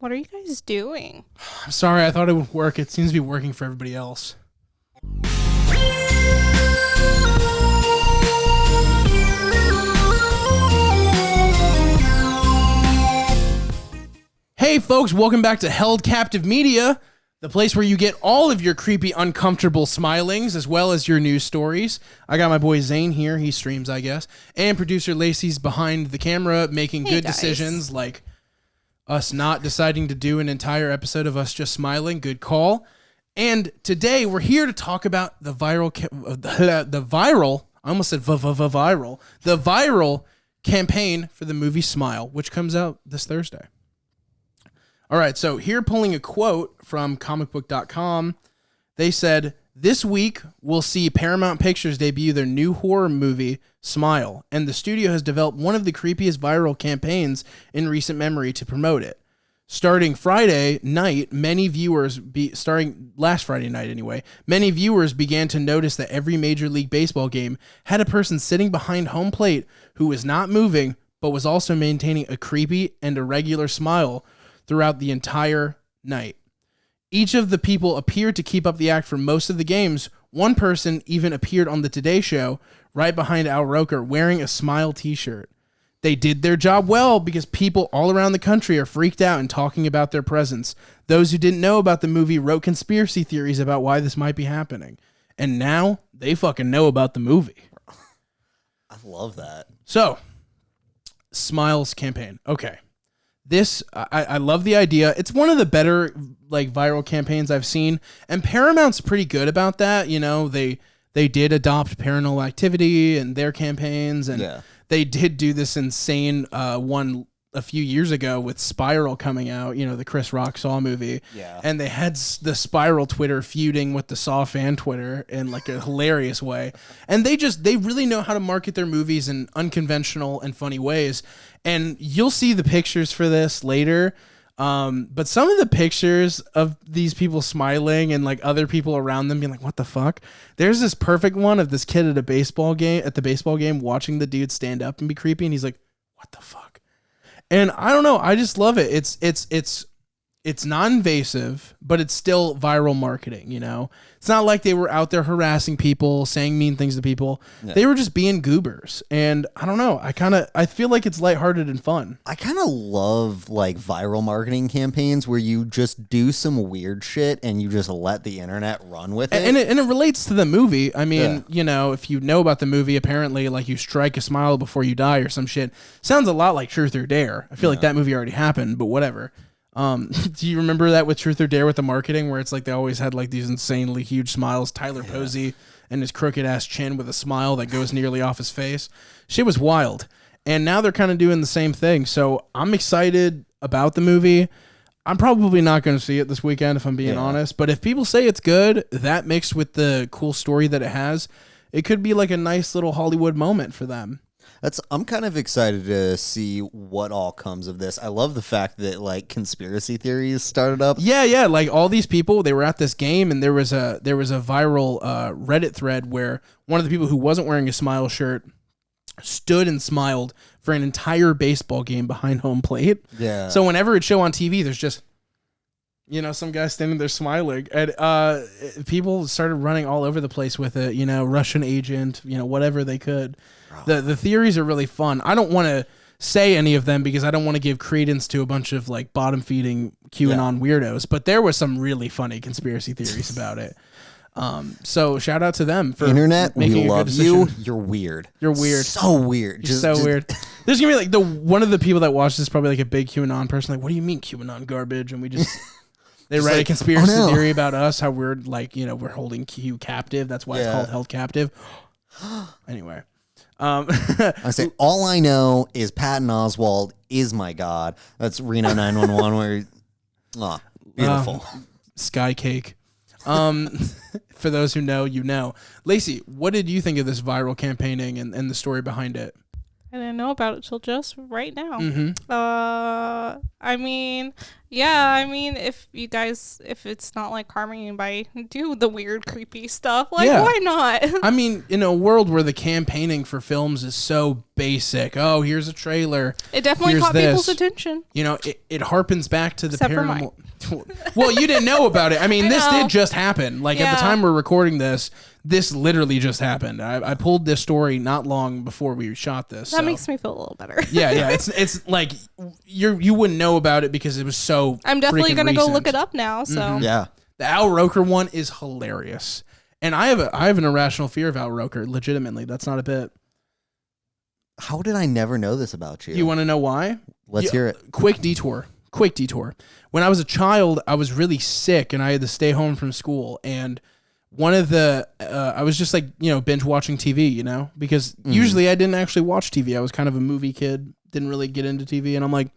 What are you guys doing? I'm sorry, I thought it would work. It seems to be working for everybody else. Hey folks, welcome back to Held Captive Media, the place where you get all of your creepy, uncomfortable smilings as well as your news stories. I got my boy Zane here, he streams, I guess, and producer Lacey's behind the camera making good decisions like us not deciding to do an entire episode of us just smiling. Good call. And today we're here to talk about the viral campaign for the movie Smile, which comes out this Thursday. All right, so here pulling a quote from comicbook.com. They said, "This week we'll see Paramount Pictures debut their new horror movie, Smile, and the studio has developed one of the creepiest viral campaigns in recent memory to promote it. Starting Friday night, many viewers last Friday night anyway, many viewers began to notice that every Major League Baseball game had a person sitting behind home plate who was not moving, but was also maintaining a creepy and irregular smile throughout the entire night. Each of the people appeared to keep up the act for most of the games. One person even appeared on the Today Show right behind Al Roker wearing a Smile t-shirt. They did their job well because people all around the country are freaked out and talking about their presence. Those who didn't know about the movie wrote conspiracy theories about why this might be happening. And now they fucking know about the movie." I love that. So, Smile's campaign. Okay. This, I love the idea. It's one of the better like viral campaigns I've seen, and Paramount's pretty good about that. You know, they did adopt Paranormal Activity and their campaigns, and they did do this insane one a few years ago with Spiral coming out. You know, the Chris Rock Saw movie, and they had the Spiral Twitter feuding with the Saw fan Twitter in like a hilarious way, and they really know how to market their movies in unconventional and funny ways. And you'll see the pictures for this later. But some of the pictures of these people smiling and like other people around them being like, what the fuck? There's this perfect one of this kid at the baseball game watching the dude stand up and be creepy. And he's like, what the fuck? And I don't know. I just love it. It's non-invasive, but it's still viral marketing, you know? It's not like they were out there harassing people, saying mean things to people. Yeah. They were just being goobers. And I don't know. I feel like it's lighthearted and fun. I kind of love like viral marketing campaigns where you just do some weird shit and you just let the internet run with it. And it relates to the movie. I mean, you know, if you know about the movie, apparently like you strike a smile before you die or some shit. Sounds a lot like Truth or Dare. I feel like that movie already happened, but whatever. Do you remember that with Truth or Dare with the marketing where it's like they always had like these insanely huge smiles? Tyler Posey and his crooked ass chin with a smile that goes nearly off his face. Shit was wild. And now they're kind of doing the same thing. So I'm excited about the movie. I'm probably not going to see it this weekend if I'm being honest. But if people say it's good, that mixed with the cool story that it has, it could be like a nice little Hollywood moment for them. I'm kind of excited to see what all comes of this. I love the fact that like conspiracy theories started up. Yeah, like all these people, they were at this game, and there was a viral Reddit thread where one of the people who wasn't wearing a Smile shirt stood and smiled for an entire baseball game behind home plate. Yeah. So whenever it show on TV, there's just, you know, some guy standing there smiling, and people started running all over the place with it. You know, Russian agent, you know, whatever they could. The theories are really fun. I don't want to say any of them because I don't want to give credence to a bunch of like bottom feeding QAnon weirdos, but there was some really funny conspiracy theories about it. So shout out to them for internet. Making we a love good decision. You're weird. You're weird. So weird. You're so weird. There's gonna be like one of the people that watches this probably like a big QAnon person. Like, what do you mean QAnon garbage? And we just they write like, a conspiracy theory about us. How we're like, you know, we're holding Q captive. That's why it's called held captive. Anyway. I say all I know is Patton Oswalt is my god. That's Reno 911 where beautiful. Sky cake. For those who know, you know. Lacey, what did you think of this viral campaigning and the story behind it? I didn't know about it till just right now. Mm-hmm. I mean, yeah, I mean, if it's not like harming anybody, do the weird, creepy stuff. Like, Yeah. why not? I mean, in a world where the campaigning for films is so basic, oh, here's a trailer. It definitely Here's caught this. people's attention. You know, it harpens back to the Except for paranormal. Well, you didn't know about it. I mean, this did just happen. Like, at the time we're recording this literally just happened. I pulled this story not long before we shot this. That makes me feel a little better. Yeah. It's like you wouldn't know about it because it was so. I'm definitely gonna go look it up. up now. So Yeah. The Al Roker one is hilarious, and I have an irrational fear of Al Roker. Legitimately, that's not a bit. How did I never know this about you? You want to know why? Let's hear it. Quick detour. When I was a child, I was really sick and I had to stay home from school. And one of the, I was just like, binge watching TV, because usually I didn't actually watch TV. I was kind of a movie kid, didn't really get into TV. And I'm like,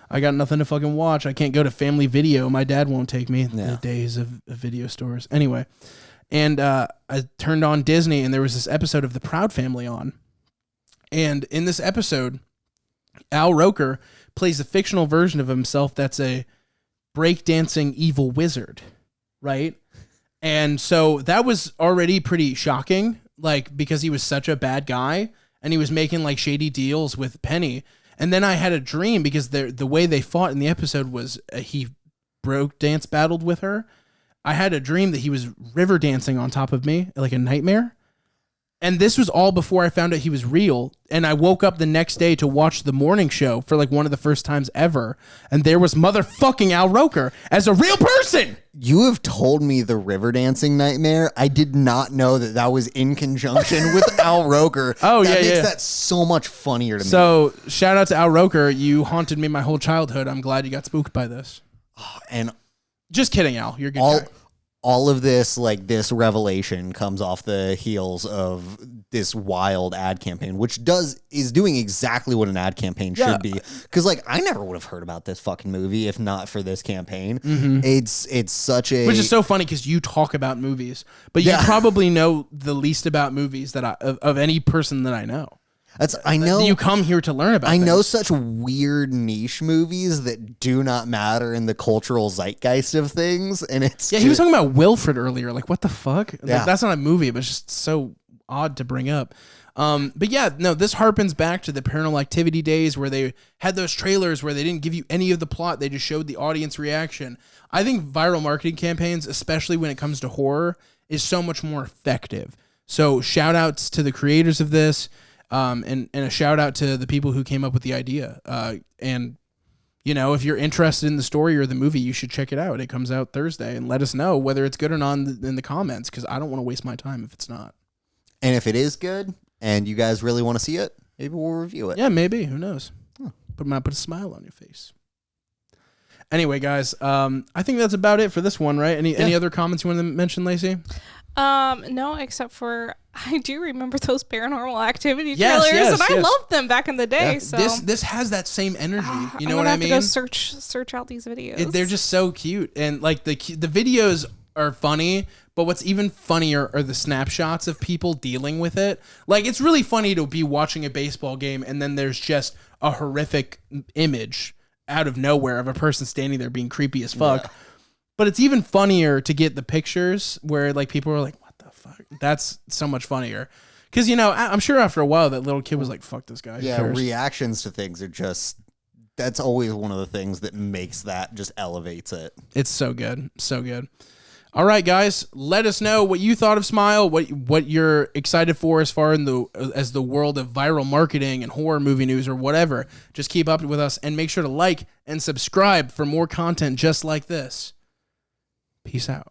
I got nothing to fucking watch. I can't go to Family Video. My dad won't take me. The days of video stores. Anyway. And I turned on Disney and there was this episode of The Proud Family on. And in this episode, Al Roker plays a fictional version of himself that's a breakdancing evil wizard, right? And so that was already pretty shocking, like, because he was such a bad guy and he was making like shady deals with Penny. And then I had a dream because the way they fought in the episode was he dance battled with her. I had a dream that he was river dancing on top of me, like a nightmare. And this was all before I found out he was real. And I woke up the next day to watch the morning show for like one of the first times ever. And there was motherfucking Al Roker as a real person. You have told me the river dancing nightmare. I did not know that was in conjunction with Al Roker. Oh, that yeah, makes yeah. that so much funnier to me. So shout out to Al Roker. You haunted me my whole childhood. I'm glad you got spooked by this. And just kidding, Al. You're a good guy. All of this, like this revelation, comes off the heels of this wild ad campaign, which is doing exactly what an ad campaign should be. Because like I never would have heard about this fucking movie if not for this campaign. Mm-hmm. It's such a which is so funny because you talk about movies, but you probably know the least about movies that of any person that I know. I know you come here to learn about. I know things. such weird niche movies that do not matter in the cultural zeitgeist of things, and it's he was talking about Wilfred earlier. Like, what the fuck? Yeah. Like, that's not a movie, but it's just so odd to bring up. But yeah, no, this harpens back to the Paranormal Activity days where they had those trailers where they didn't give you any of the plot; they just showed the audience reaction. I think viral marketing campaigns, especially when it comes to horror, is so much more effective. So shout outs to the creators of this. And a shout out to the people who came up with the idea. And, if you're interested in the story or the movie, you should check it out. It comes out Thursday, and let us know whether it's good or not in the comments, because I don't want to waste my time if it's not. And if it is good and you guys really want to see it, maybe we'll review it. Yeah, maybe. Who knows? But might put a smile on your face. Anyway, guys, I think that's about it for this one, right? Any other comments you want to mention, Lacey? No, except for I do remember those Paranormal Activity trailers, and I loved them back in the day. Yeah. So this has that same energy. You know what I mean? I'm gonna have to go search out these videos. They're just so cute, and like the videos are funny. But what's even funnier are the snapshots of people dealing with it. Like, it's really funny to be watching a baseball game, and then there's just a horrific image out of nowhere of a person standing there being creepy as fuck. Yeah. But it's even funnier to get the pictures where like people are like, what the fuck? That's so much funnier. Because, I'm sure after a while that little kid was like, fuck this guy. Yeah, reactions to things are just, that's always one of the things that makes that just elevates it. It's so good. So good. All right, guys, let us know what you thought of Smile, what you're excited for as far as the world of viral marketing and horror movie news or whatever. Just keep up with us and make sure to like and subscribe for more content just like this. Peace out.